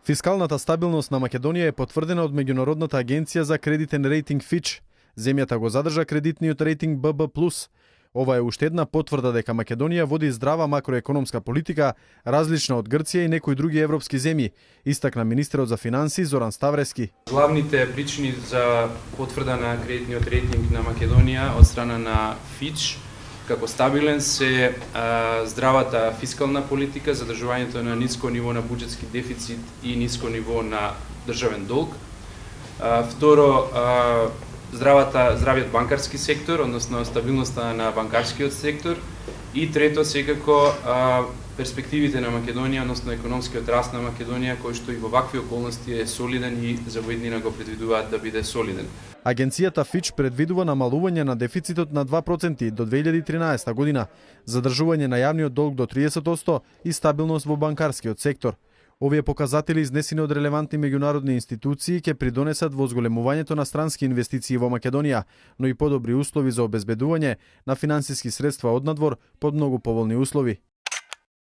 Фискалната стабилност на Македонија е потврдена од меѓународната агенција за кредитен рейтинг Fitch. Земјата го задржа кредитниот рейтинг BB+. Ова е уште една потврда дека Македонија води здрава макроекономска политика, различна од Грција и некои други европски земји, истакна министерот за финансии Зоран Ставрески. Главните причини за потврда на кредитниот рейтинг на Македонија од страна на Fitch како стабилен се здравата фискална политика, задржувањето на ниско ниво на буџетски дефицит и ниско ниво на државен долг. Второ, здравиот банкарски сектор, односно стабилноста на банкарскиот сектор. И трето, секако, перспективите на Македонија, односно економскиот раст на Македонија, кој што и во вакви околности е солиден и за воеднина го предвидуваат да биде солиден. Агенцијата Fitch предвидува намалување на дефицитот на 2% до 2013 година, задржување на јавниот долг до 30% и стабилност во банкарскиот сектор. Овие показатели изнесени од релевантни меѓународни институции ќе придонесат во зголемувањето на странски инвестиции во Македонија, но и подобри услови за обезбедување на финансиски средства однадвор под многу поволни услови.